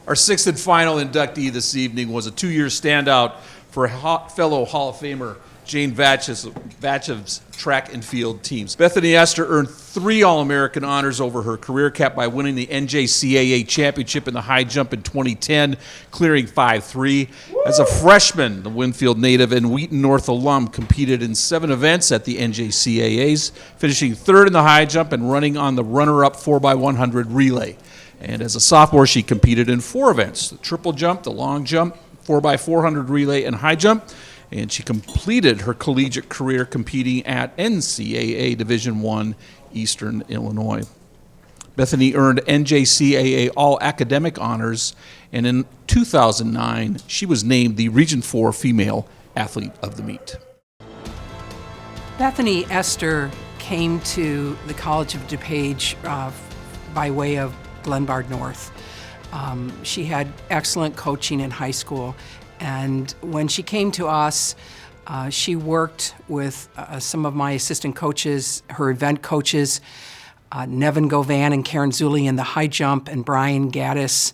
Our sixth and final inductee this evening was a two-year standout for fellow Hall of Famer Jane Vatchev's track and field teams. Bethany Ester earned 3 All-American honors over her career, capped by winning the NJCAA championship in the high jump in 2010, clearing 5.3. As a freshman, the Winfield native and Wheaton North alum competed in 7 events at the NJCAAs, finishing 3rd in the high jump and running on the runner-up 4x100 relay. And as a sophomore, she competed in 4 events: the triple jump, the long jump, 4x400 relay, and high jump. And she completed her collegiate career competing at NCAAA D1 Eastern Illinois. Bethany earned NJCAA All-Academic honors, and in 2009, she was named the Region 4 Female Athlete of the Meet. Bethany Ester came to the College of DuPage by way of Glenbard North. She had excellent coaching in high school, and when she came to us, she worked with some of my assistant coaches, her event coaches, Nevin Govan and Karen Zulli in the high jump, and Brian Gaddis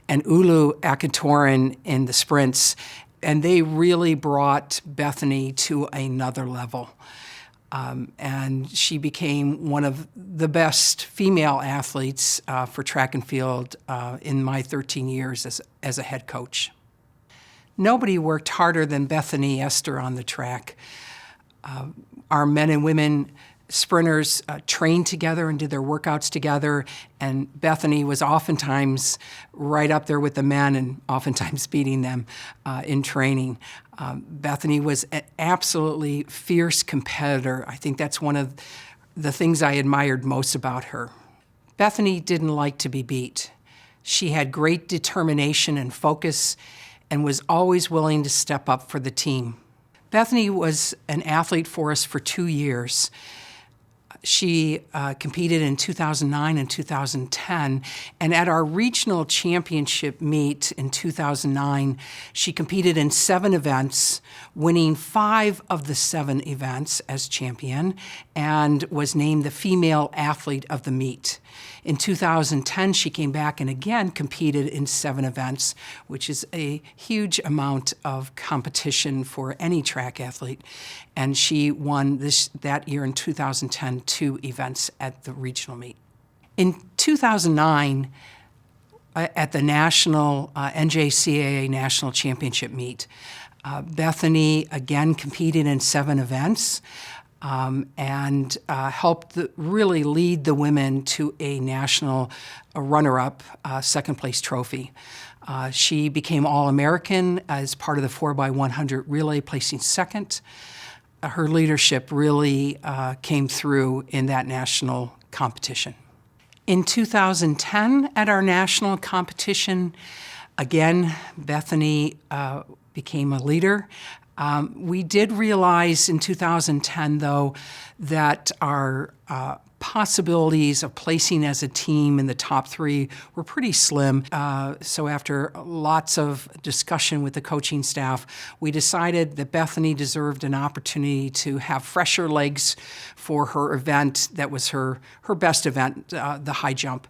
and Ulu Akatoran in the sprints, and they really brought Bethany to another level. And she became one of the best female athletes for track and field in my 13 years as a head coach. Nobody worked harder than Bethany Ester on the track. Our men and women sprinters trained together and did their workouts together, and Bethany was oftentimes right up there with the men and oftentimes beating them in training. Bethany was an absolutely fierce competitor. I think that's one of the things I admired most about her. Bethany didn't like to be beat. She had great determination and focus and was always willing to step up for the team. Bethany was an athlete for us for 2 years. She competed in 2009 and 2010, and at our regional championship meet in 2009, she competed in 7 events, winning 5 of the 7 events as champion, and was named the Female Athlete of the Meet. In 2010, she came back and again competed in 7 events, which is a huge amount of competition for any track athlete. And she won that year in 2010 2 events at the regional meet. In 2009, at the national NJCAA National Championship meet, Bethany again competed in 7 events. And helped really lead the women to a national runner-up second place trophy. She became All-American as part of the 4x100 relay, placing 2nd. Her leadership really came through in that national competition. In 2010, at our national competition, again, Bethany became a leader. We did realize in 2010, though, that our possibilities of placing as a team in the top 3 were pretty slim. So after lots of discussion with the coaching staff, we decided that Bethany deserved an opportunity to have fresher legs for her event that was her best event, the high jump.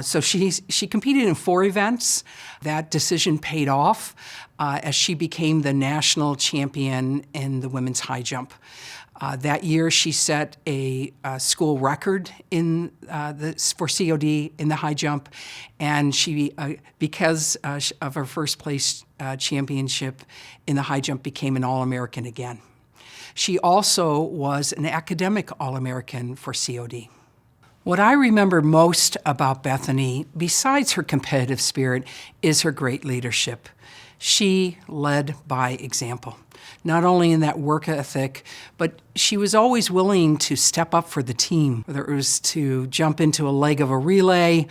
So she competed in 4 events. That decision paid off as she became the national champion in the women's high jump. That year, she set a school record for COD in the high jump, and she, because of her first place championship in the high jump, became an All-American again. She also was an academic All-American for COD. What I remember most about Bethany, besides her competitive spirit, is her great leadership. She led by example, not only in that work ethic, but she was always willing to step up for the team, whether it was to jump into a leg of a relay.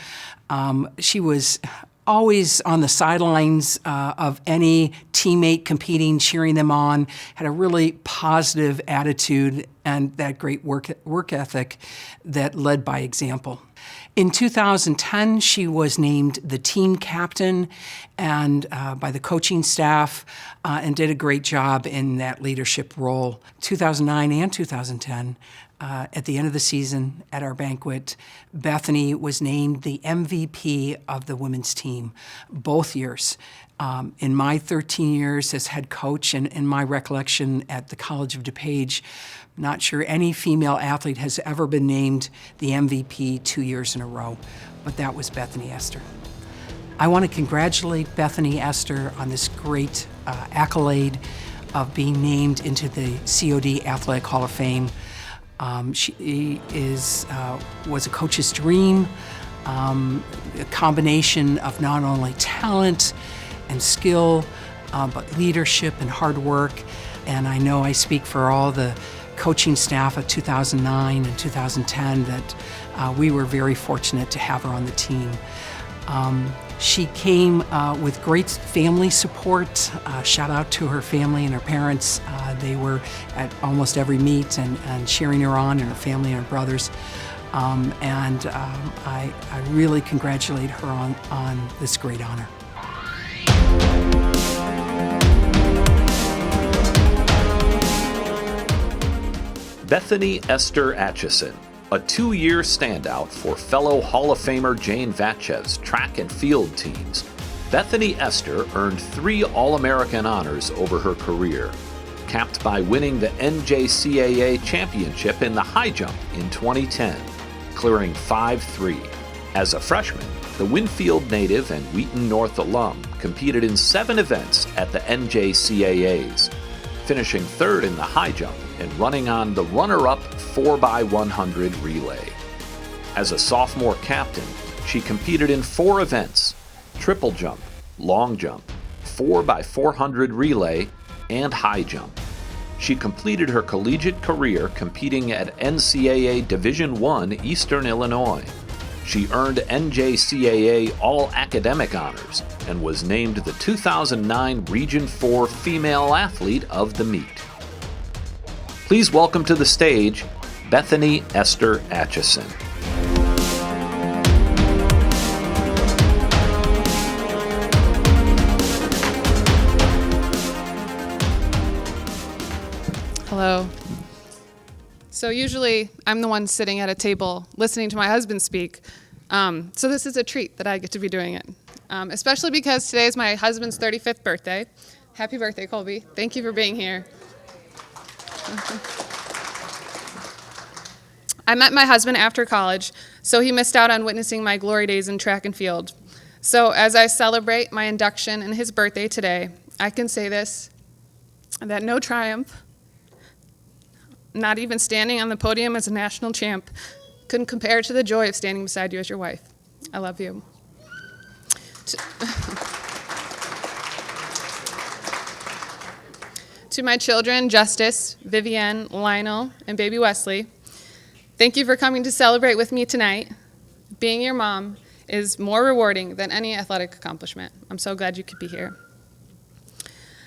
She was always on the sidelines of any teammate competing, cheering them on, had a really positive attitude and that great work ethic that led by example. In 2010, she was named the team captain and by the coaching staff and did a great job in that leadership role. 2009 and 2010, at the end of the season at our banquet, Bethany was named the MVP of the women's team both years. In my 13 years as head coach and in my recollection at the College of DuPage, not sure any female athlete has ever been named the MVP 2 years in a row, but that was Bethany Ester. I want to congratulate Bethany Ester on this great accolade of being named into the COD Athletic Hall of Fame. She was a coach's dream, a combination of not only talent and skill, but leadership and hard work. And I know I speak for all the coaching staff of 2009 and 2010 that we were very fortunate to have her on the team. She came with great family support. Shout out to her family and her parents. They were at almost every meet and cheering her on, and her family and her brothers. I really congratulate her on this great honor. Bethany Ester Atchison, a 2-year standout for fellow Hall of Famer Jane Vatchev's track and field teams. Bethany Ester earned 3 All-American honors over her career, capped by winning the NJCAA championship in the high jump in 2010, clearing 5.3. As a freshman, the Winfield native and Wheaton North alum competed in 7 events at the NJCAAs, finishing 3rd in the high jump and running on the runner-up 4x100 relay. As a sophomore captain, she competed in 4 events: triple jump, long jump, 4x400 relay, and high jump. She completed her collegiate career competing at NCAA D1 Eastern Illinois. She earned NJCAA All-Academic honors and was named the 2009 Region 4 Female Athlete of the Meet. Please welcome to the stage, Bethany Ester Atchison. Hello. So usually I'm the one sitting at a table listening to my husband speak. So this is a treat that I get to be doing it, especially because today is my husband's 35th birthday. Happy birthday, Colby. Thank you for being here. I met my husband after college, so he missed out on witnessing my glory days in track and field. So as I celebrate my induction and his birthday today, I can say this, that no triumph, not even standing on the podium as a national champ, couldn't compare to the joy of standing beside you as your wife. I love you. To my children, Justice, Vivienne, Lionel, and baby Wesley, thank you for coming to celebrate with me tonight. Being your mom is more rewarding than any athletic accomplishment. I'm so glad you could be here.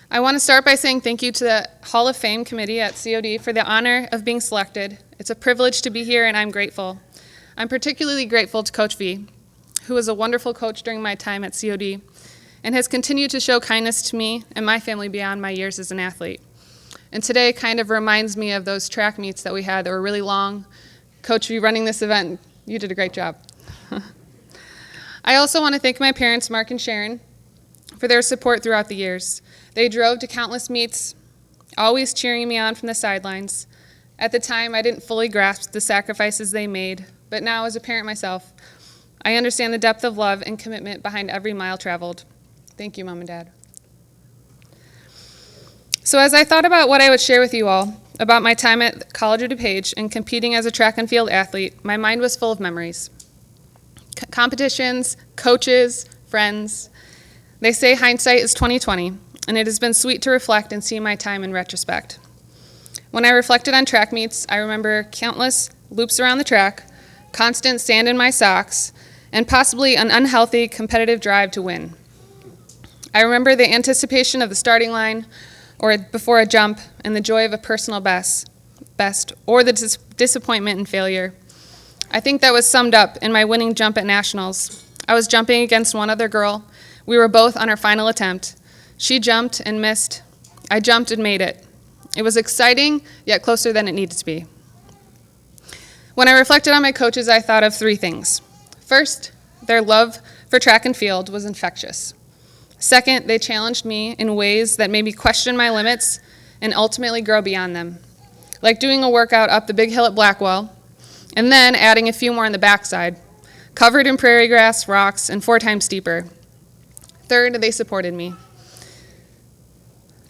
I want to start by saying thank you to the Hall of Fame committee at COD for the honor of being selected. It's a privilege to be here, and I'm grateful. I'm particularly grateful to Coach V, who was a wonderful coach during my time at COD and has continued to show kindness to me and my family beyond my years as an athlete. And today kind of reminds me of those track meets that we had that were really long. Coach V running this event, you did a great job. I also want to thank my parents, Mark and Sharon, for their support throughout the years. They drove to countless meets, always cheering me on from the sidelines. At the time, I didn't fully grasp the sacrifices they made, but now as a parent myself, I understand the depth of love and commitment behind every mile traveled. Thank you, Mom and Dad. So as I thought about what I would share with you all about my time at the College of DuPage and competing as a track and field athlete, my mind was full of memories. Competitions, coaches, friends. They say hindsight is 20/20, and it has been sweet to reflect and see my time in retrospect. When I reflected on track meets, I remember countless loops around the track, constant sand in my socks, and possibly an unhealthy competitive drive to win. I remember the anticipation of the starting line or before a jump and the joy of a personal best or the disappointment and failure. I think that was summed up in my winning jump at nationals. I was jumping against one other girl. We were both on our final attempt. She jumped and missed. I jumped and made it. It was exciting, yet closer than it needed to be. When I reflected on my coaches, I thought of three things. First, their love for track and field was infectious. Second, they challenged me in ways that made me question my limits and ultimately grow beyond them, like doing a workout up the big hill at Blackwell, and then adding a few more on the backside, covered in prairie grass, rocks, and 4 times steeper. Third, they supported me.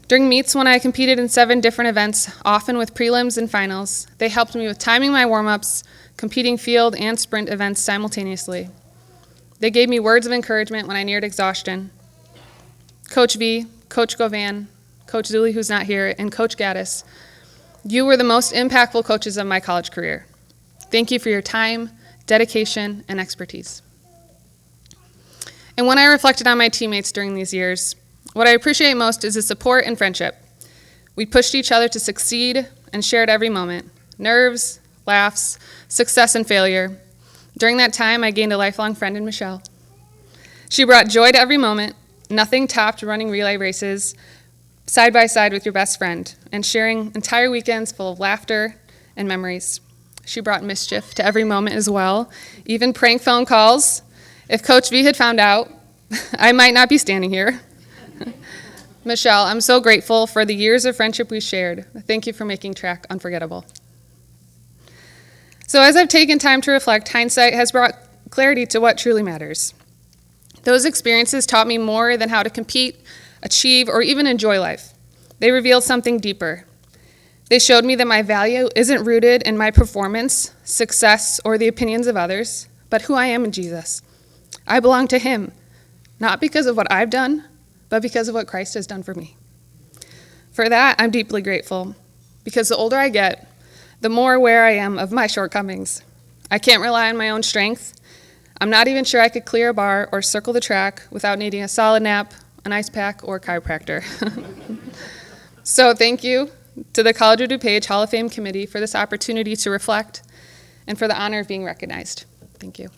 During meets when I competed in 7 different events, often with prelims and finals, they helped me with timing my warm-ups, competing field and sprint events simultaneously. They gave me words of encouragement when I neared exhaustion. Coach V, Coach Govan, Coach Zuli, who's not here, and Coach Gaddis, you were the most impactful coaches of my college career. Thank you for your time, dedication, and expertise. And when I reflected on my teammates during these years, what I appreciate most is the support and friendship. We pushed each other to succeed and shared every moment, nerves, laughs, success, and failure. During that time, I gained a lifelong friend in Michelle. She brought joy to every moment. Nothing topped running relay races side by side with your best friend and sharing entire weekends full of laughter and memories. She brought mischief to every moment as well, even prank phone calls. If Coach V had found out, I might not be standing here. Michelle, I'm so grateful for the years of friendship we shared. Thank you for making track unforgettable. So as I've taken time to reflect, hindsight has brought clarity to what truly matters. Those experiences taught me more than how to compete, achieve, or even enjoy life. They revealed something deeper. They showed me that my value isn't rooted in my performance, success, or the opinions of others, but who I am in Jesus. I belong to Him, not because of what I've done, but because of what Christ has done for me. For that, I'm deeply grateful, because the older I get, the more aware I am of my shortcomings. I can't rely on my own strength. I'm not even sure I could clear a bar or circle the track without needing a solid nap, an ice pack, or a chiropractor. So thank you to the College of DuPage Hall of Fame Committee for this opportunity to reflect and for the honor of being recognized. Thank you.